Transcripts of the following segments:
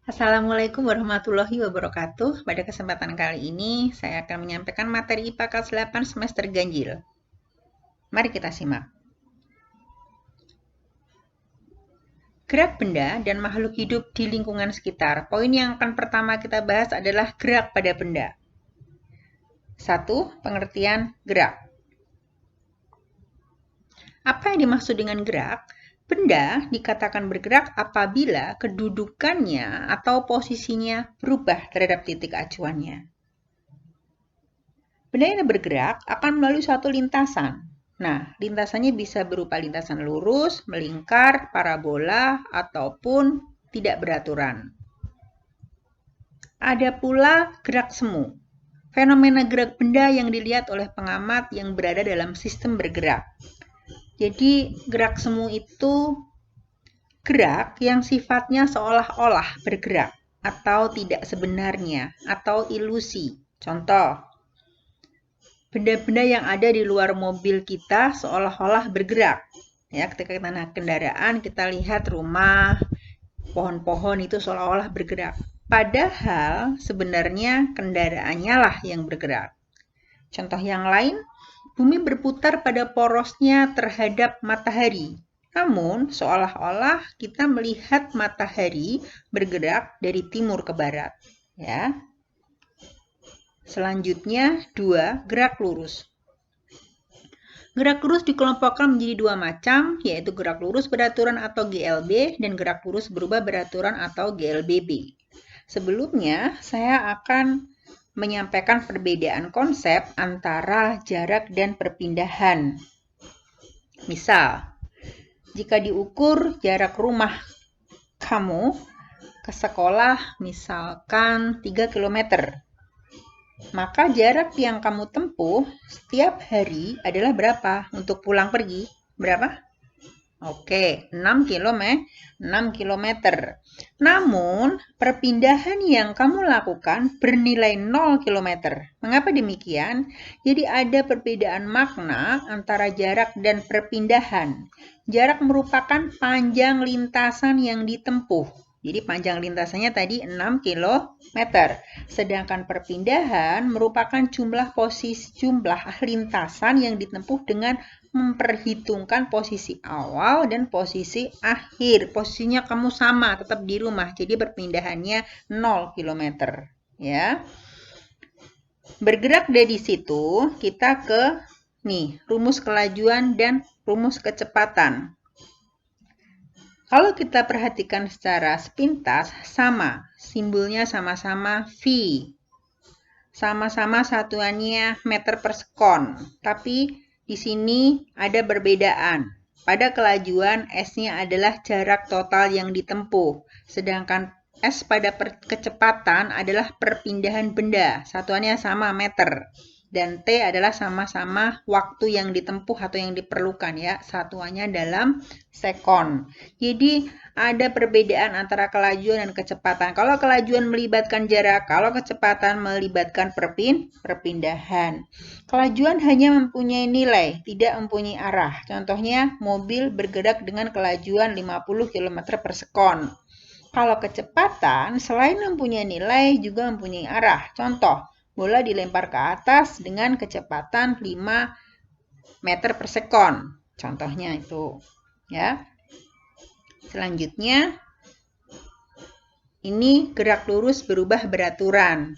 Assalamualaikum warahmatullahi wabarakatuh. Pada kesempatan kali ini, saya akan menyampaikan materi IPA kelas 8 semester ganjil. Mari kita simak. Gerak benda dan makhluk hidup di lingkungan sekitar. Poin yang akan pertama kita bahas adalah gerak pada benda. 1. Pengertian gerak. Apa yang dimaksud dengan gerak? Benda dikatakan bergerak apabila kedudukannya atau posisinya berubah terhadap titik acuannya. Benda yang bergerak akan melalui suatu lintasan. Nah, lintasannya bisa berupa lintasan lurus, melingkar, parabola, ataupun tidak beraturan. Ada pula gerak semu. Fenomena gerak benda yang dilihat oleh pengamat yang berada dalam sistem bergerak. Jadi, gerak semu itu gerak yang sifatnya seolah-olah bergerak atau tidak sebenarnya atau ilusi. Contoh, benda-benda yang ada di luar mobil kita seolah-olah bergerak. Ya, ketika kita naik kendaraan, kita lihat rumah, pohon-pohon itu seolah-olah bergerak. Padahal sebenarnya kendaraannya lah yang bergerak. Contoh yang lain, bumi berputar pada porosnya terhadap matahari. Namun, seolah-olah kita melihat matahari bergerak dari timur ke barat. Ya. Selanjutnya, 2. Gerak lurus. Gerak lurus dikelompokkan menjadi dua macam, yaitu gerak lurus beraturan atau GLB dan gerak lurus berubah beraturan atau GLBB. Sebelumnya, saya akan menyampaikan perbedaan konsep antara jarak dan perpindahan. Misal, jika diukur jarak rumah kamu ke sekolah misalkan 3 km, maka jarak yang kamu tempuh setiap hari adalah berapa? Untuk pulang pergi, berapa? Oke, 6 km. Namun, perpindahan yang kamu lakukan bernilai 0 km. Mengapa demikian? Jadi ada perbedaan makna antara jarak dan perpindahan. Jarak merupakan panjang lintasan yang ditempuh. Jadi panjang lintasannya tadi 6 km. Sedangkan perpindahan merupakan jumlah lintasan yang ditempuh dengan memperhitungkan posisi awal dan posisi akhir. Posisinya kamu sama, tetap di rumah. Jadi perpindahannya 0 km. Ya. Bergerak dari situ, kita ke rumus kelajuan dan rumus kecepatan. Kalau kita perhatikan secara sepintas, sama. Simbolnya sama-sama V. Sama-sama satuannya meter per sekon. Tapi di sini ada perbedaan. Pada kelajuan, S-nya adalah jarak total yang ditempuh. Sedangkan S pada kecepatan adalah perpindahan benda. Satuannya sama meter. Dan T adalah sama-sama waktu yang ditempuh atau yang diperlukan ya. Satuannya dalam sekon. Jadi ada perbedaan antara kelajuan dan kecepatan. Kalau kelajuan melibatkan jarak, kalau kecepatan melibatkan perpindahan. Kelajuan hanya mempunyai nilai, tidak mempunyai arah. Contohnya, mobil bergerak dengan kelajuan 50 km per sekon. Kalau kecepatan, selain mempunyai nilai, juga mempunyai arah. Contoh, bola dilempar ke atas dengan kecepatan 5 meter per sekon. Contohnya itu. Ya. Selanjutnya, ini gerak lurus berubah beraturan.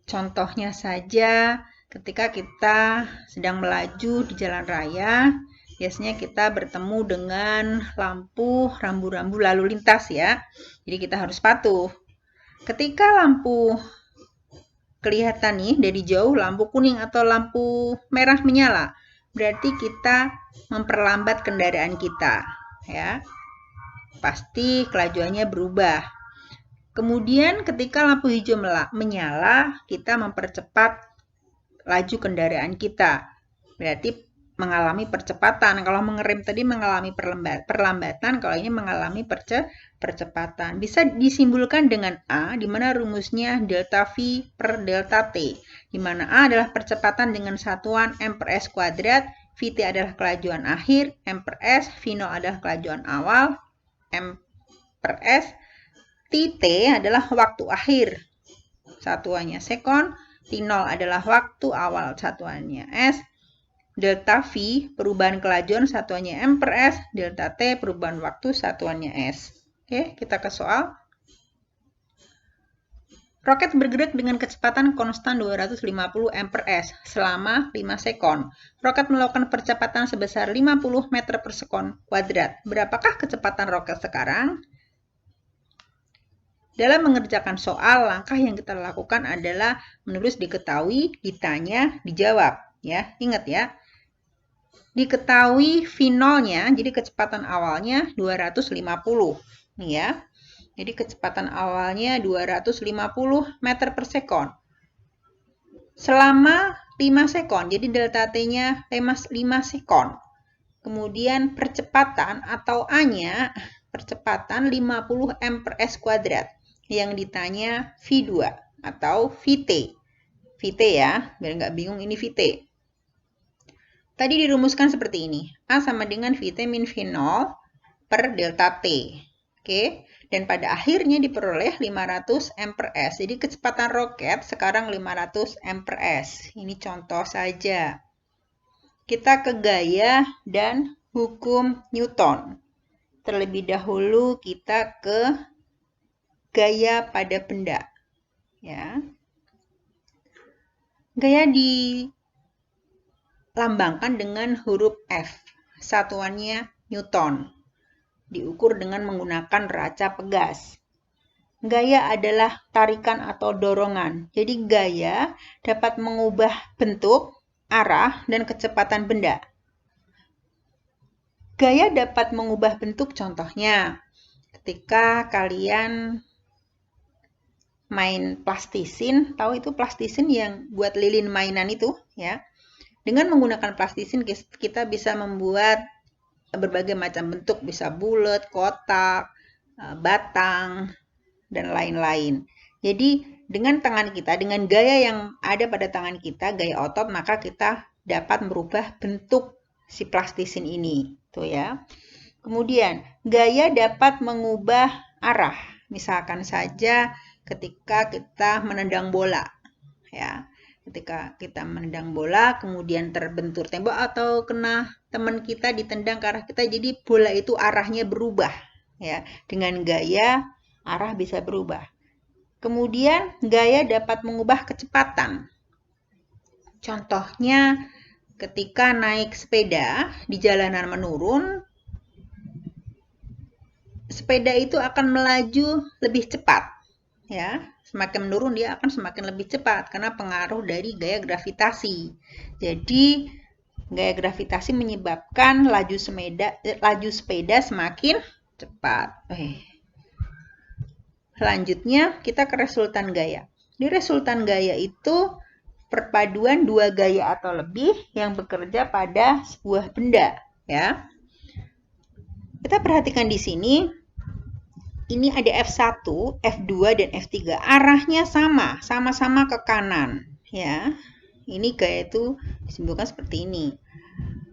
Contohnya saja, ketika kita sedang melaju di jalan raya, biasanya kita bertemu dengan lampu rambu-rambu lalu lintas ya. Jadi kita harus patuh. Ketika lampu kelihatan nih dari jauh, lampu kuning atau lampu merah menyala, berarti kita memperlambat kendaraan kita ya. Pasti kelajuannya berubah. Kemudian ketika lampu hijau menyala, kita mempercepat laju kendaraan kita. Berarti mengalami percepatan. Kalau mengerem tadi mengalami perlambatan, kalau ini mengalami percepatan. Bisa disimpulkan dengan A, di mana rumusnya delta V per delta T. Di mana A adalah percepatan dengan satuan M per S kuadrat, Vt adalah kelajuan akhir, M per S, V0 adalah kelajuan awal, M per S T adalah waktu akhir, satuannya sekon. T0 adalah waktu awal, satuannya S. Delta V, perubahan kelajuan, satuannya M per S. Delta T, perubahan waktu, satuannya S. Oke, kita ke soal. Roket bergerak dengan kecepatan konstan 250 M per S selama 5 sekon. Roket melakukan percepatan sebesar 50 meter per sekon kuadrat. Berapakah kecepatan roket sekarang? Dalam mengerjakan soal, langkah yang kita lakukan adalah menulis diketahui, ditanya, dijawab. Ya, ingat ya. Diketahui V0-nya, jadi kecepatan awalnya 250. Nih ya. Jadi kecepatan awalnya 250 meter per sekon. Selama 5 sekon, jadi delta T-nya 5 sekon. Kemudian percepatan atau A-nya, percepatan 50 M per S kuadrat. Yang ditanya V2 atau VT. VT ya, biar nggak bingung ini VT. Tadi dirumuskan seperti ini. A sama dengan VT min V0 per delta T. Oke, dan pada akhirnya diperoleh 500 M per S. Jadi kecepatan roket sekarang 500 M per S. Ini contoh saja. Kita ke gaya dan hukum Newton. Terlebih dahulu kita ke gaya pada benda. Ya. Gaya dilambangkan dengan huruf F. Satuannya Newton. Diukur dengan menggunakan raca pegas. Gaya adalah tarikan atau dorongan. Jadi gaya dapat mengubah bentuk, arah, dan kecepatan benda. Gaya dapat mengubah bentuk, contohnya ketika kalian main plastisin, tahu itu plastisin yang buat lilin mainan itu ya. Dengan menggunakan plastisin kita bisa membuat berbagai macam bentuk, bisa bulat, kotak, batang, dan lain-lain. Jadi dengan tangan kita, dengan gaya yang ada pada tangan kita, gaya otot, maka kita dapat merubah bentuk si plastisin ini, tuh ya. Kemudian gaya dapat mengubah arah. Misalkan saja ketika kita menendang bola, ya. Ketika kita menendang bola, kemudian terbentur tembok atau kena teman kita ditendang ke arah kita, jadi bola itu arahnya berubah, ya. Dengan gaya arah bisa berubah. Kemudian gaya dapat mengubah kecepatan. Contohnya ketika naik sepeda di jalanan menurun, sepeda itu akan melaju lebih cepat, ya. Semakin menurun dia akan semakin lebih cepat karena pengaruh dari gaya gravitasi. Jadi gaya gravitasi menyebabkan laju sepeda semakin cepat. Selanjutnya kita ke resultan gaya. Di resultan gaya itu perpaduan dua gaya atau lebih yang bekerja pada sebuah benda, ya. Kita perhatikan di sini. Ini ada F1, F2, dan F3. Arahnya sama-sama ke kanan. Ya, ini gaya itu disimpulkan seperti ini.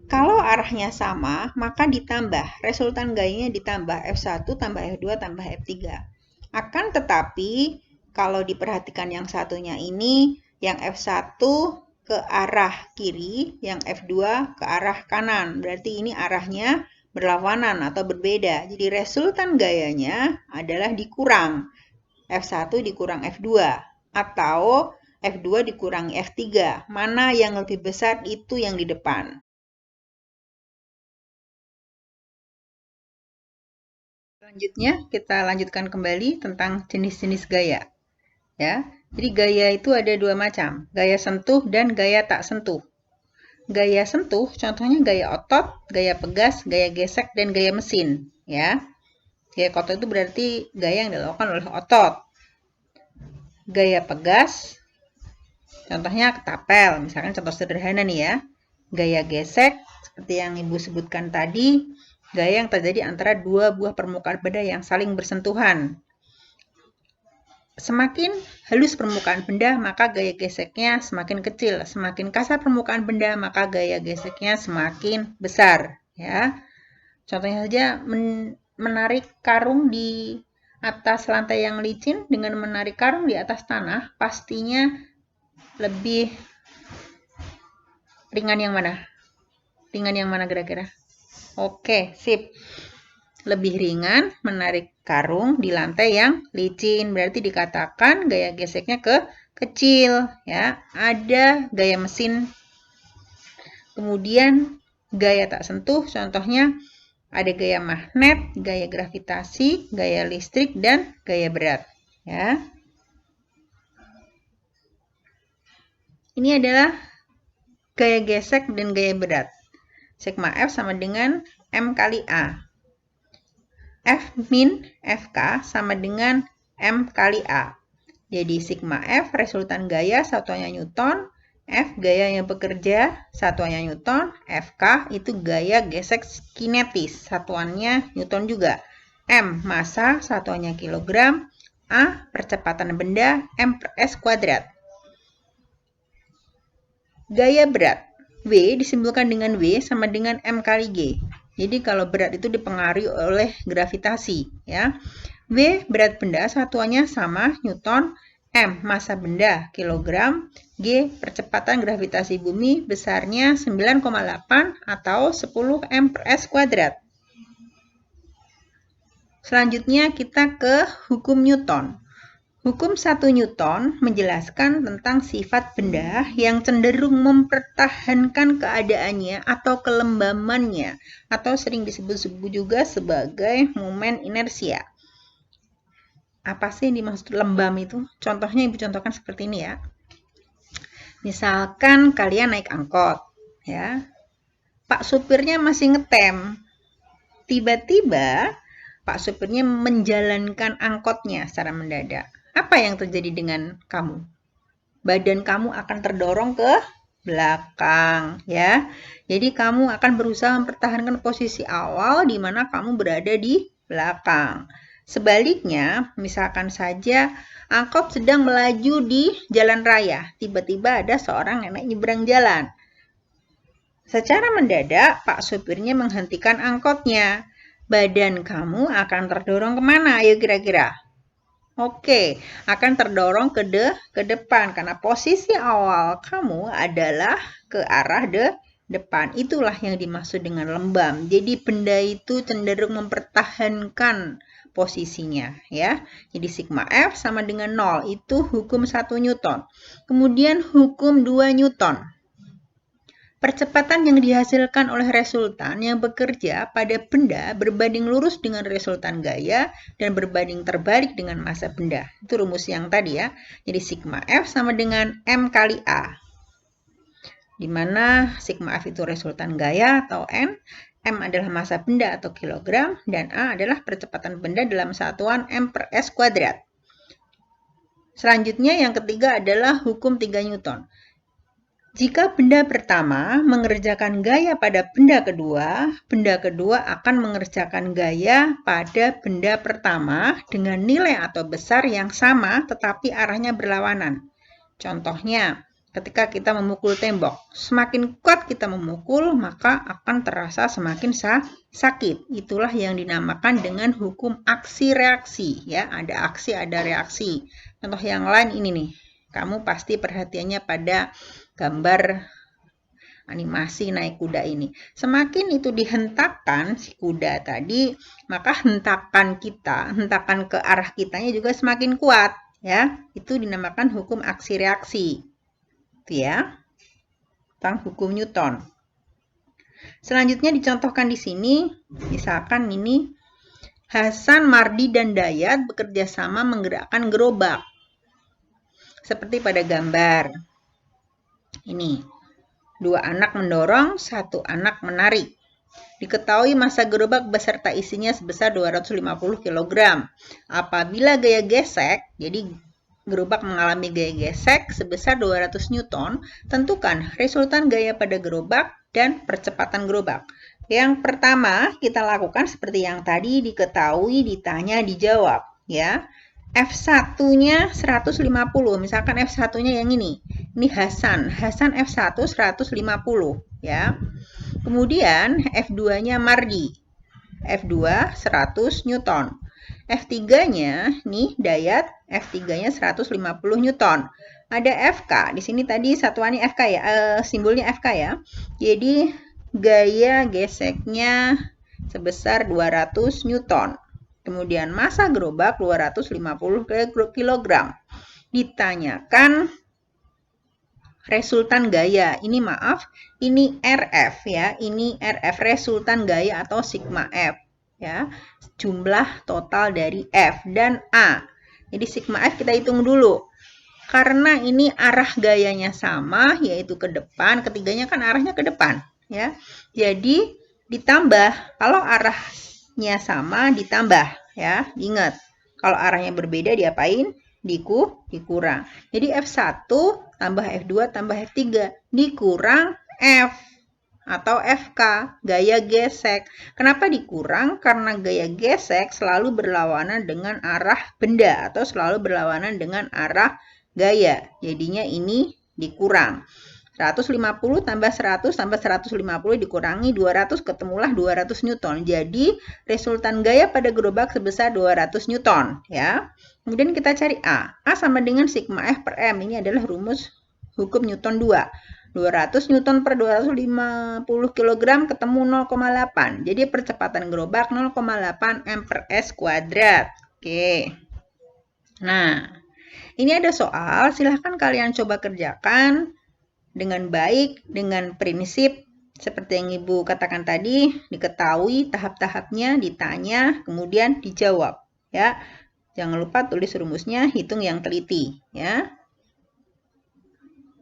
Kalau arahnya sama, maka ditambah. Resultan gayanya ditambah F1 tambah F2 tambah F3. Akan tetapi, kalau diperhatikan yang satunya ini, yang F1 ke arah kiri, yang F2 ke arah kanan. Berarti ini arahnya berlawanan atau berbeda. Jadi resultan gayanya adalah dikurang. F1 dikurang F2 atau F2 dikurangi F3. Mana yang lebih besar itu yang di depan. Selanjutnya kita lanjutkan kembali tentang jenis-jenis gaya. Ya. Jadi gaya itu ada dua macam, gaya sentuh dan gaya tak sentuh. Gaya sentuh, contohnya gaya otot, gaya pegas, gaya gesek, dan gaya mesin. Ya, gaya otot itu berarti gaya yang dilakukan oleh otot. Gaya pegas, contohnya ketapel, misalkan contoh sederhana nih ya. Gaya gesek, seperti yang Ibu sebutkan tadi, gaya yang terjadi antara dua buah permukaan benda yang saling bersentuhan. Semakin halus permukaan benda, maka gaya geseknya semakin kecil. Semakin kasar permukaan benda, maka gaya geseknya semakin besar. Ya, contohnya saja menarik karung di atas lantai yang licin dengan menarik karung di atas tanah, pastinya lebih ringan yang mana? Ringan yang mana kira-kira? Oke, sip. Lebih ringan menarik karung di lantai yang licin. Berarti dikatakan gaya geseknya kecil, ya. Ada gaya mesin. Kemudian gaya tak sentuh, contohnya ada gaya magnet, gaya gravitasi, gaya listrik, dan gaya berat, ya. Ini adalah gaya gesek dan gaya berat. Sigma F sama dengan M kali A. F min FK sama dengan M kali A. Jadi sigma F resultan gaya satuannya Newton, F gaya yang bekerja satuannya Newton, FK itu gaya gesek kinetis satuannya Newton juga. M massa satuannya kilogram, A percepatan benda M per S kuadrat. Gaya berat W disimpulkan dengan W sama dengan M kali G. Jadi kalau berat itu dipengaruhi oleh gravitasi, ya. W berat benda satuannya sama Newton, M massa benda kilogram, G percepatan gravitasi bumi besarnya 9,8 atau 10 M per S kuadrat. Selanjutnya kita ke hukum Newton. Hukum 1 Newton menjelaskan tentang sifat benda yang cenderung mempertahankan keadaannya atau kelembamannya, atau sering disebut-sebut juga sebagai momen inersia. Apa sih yang dimaksud lembam itu? Contohnya Ibu contohkan seperti ini ya. Misalkan kalian naik angkot, ya. Pak supirnya masih ngetem. Tiba-tiba Pak supirnya menjalankan angkotnya secara mendadak. Apa yang terjadi dengan kamu? Badan kamu akan terdorong ke belakang, ya. Jadi kamu akan berusaha mempertahankan posisi awal di mana kamu berada di belakang. Sebaliknya, misalkan saja angkot sedang melaju di jalan raya, tiba-tiba ada seorang nenek nyebrang jalan. Secara mendadak, Pak supirnya menghentikan angkotnya. Badan kamu akan terdorong kemana? Ayo kira-kira. Oke, akan terdorong ke depan karena posisi awal kamu adalah ke arah depan. Itulah yang dimaksud dengan lembam. Jadi benda itu cenderung mempertahankan posisinya, ya. Jadi sigma F sama dengan 0. Itu hukum 1 Newton. Kemudian hukum 2 Newton. Percepatan yang dihasilkan oleh resultan yang bekerja pada benda berbanding lurus dengan resultan gaya dan berbanding terbalik dengan massa benda. Itu rumus yang tadi ya. Jadi sigma F sama dengan M kali A. Di mana sigma F itu resultan gaya atau N, M adalah massa benda atau kilogram, dan A adalah percepatan benda dalam satuan M per S kuadrat. Selanjutnya yang ketiga adalah hukum 3 Newton. Jika benda pertama mengerjakan gaya pada benda kedua akan mengerjakan gaya pada benda pertama dengan nilai atau besar yang sama tetapi arahnya berlawanan. Contohnya, ketika kita memukul tembok, semakin kuat kita memukul, maka akan terasa semakin sakit. Itulah yang dinamakan dengan hukum aksi-reaksi. Ya, ada aksi, ada reaksi. Contoh yang lain ini nih. Kamu pasti perhatiannya pada gambar animasi naik kuda ini. Semakin itu dihentakkan si kuda tadi, maka hentakan ke arah kitanya juga semakin kuat, ya. Itu dinamakan hukum aksi reaksi. Itu ya. Tentang hukum Newton. Selanjutnya dicontohkan di sini, misalkan ini Hasan, Mardi, dan Dayat bekerja sama menggerakkan gerobak. Seperti pada gambar. Ini, 2 anak mendorong, 1 anak menarik. Diketahui massa gerobak beserta isinya sebesar 250 kg. Apabila gaya gesek, jadi gerobak mengalami gaya gesek sebesar 200 Newton, tentukan resultan gaya pada gerobak dan percepatan gerobak. Yang pertama kita lakukan seperti yang tadi, diketahui, ditanya, dijawab, ya. F1-nya 150, misalkan F1-nya yang ini. Ini Hasan F1 150, ya. Kemudian F2-nya Mardi. F2 100 Newton. F3-nya nih daya F3-nya 150 Newton. Ada Fk. Di sini tadi satuannya Fk ya, simbolnya Fk ya. Jadi gaya geseknya sebesar 200 Newton. Kemudian massa gerobak 250 kg. Ditanyakan resultan gaya. Ini maaf, ini RF ya. Ini RF resultan gaya atau sigma F ya. Jumlah total dari F dan A. Jadi sigma F kita hitung dulu. Karena ini arah gayanya sama, yaitu ke depan, ketiganya kan arahnya ke depan, ya. Jadi ditambah, kalau arahnya sama ditambah, ya. Ingat, kalau arahnya berbeda diapain? Dikurang. Jadi F1 tambah F2 tambah F3 dikurang F atau FK, gaya gesek. Kenapa dikurang? Karena gaya gesek selalu berlawanan dengan arah benda atau selalu berlawanan dengan arah gaya. Jadinya ini dikurang. 150 tambah 100 tambah 150 dikurangi 200, ketemulah 200 Newton. Jadi resultan gaya pada gerobak sebesar 200 Newton ya. Kemudian kita cari A. A sama dengan sigma F per M. Ini adalah rumus hukum Newton 2. 200 Newton per 250 kg ketemu 0,8. Jadi percepatan gerobak 0,8 M per S kuadrat. Oke. Nah, ini ada soal, silahkan kalian coba kerjakan dengan baik, dengan prinsip seperti yang Ibu katakan tadi, diketahui tahap-tahapnya, ditanya, kemudian dijawab. Ya, jangan lupa tulis rumusnya, hitung yang teliti. Ya,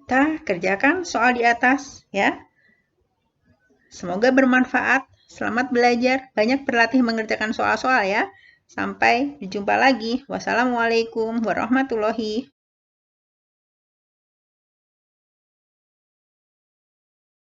kita kerjakan soal di atas. Ya, semoga bermanfaat. Selamat belajar, banyak berlatih mengerjakan soal-soal ya. Sampai jumpa lagi. Wassalamualaikum warahmatullahi wabarakatuh.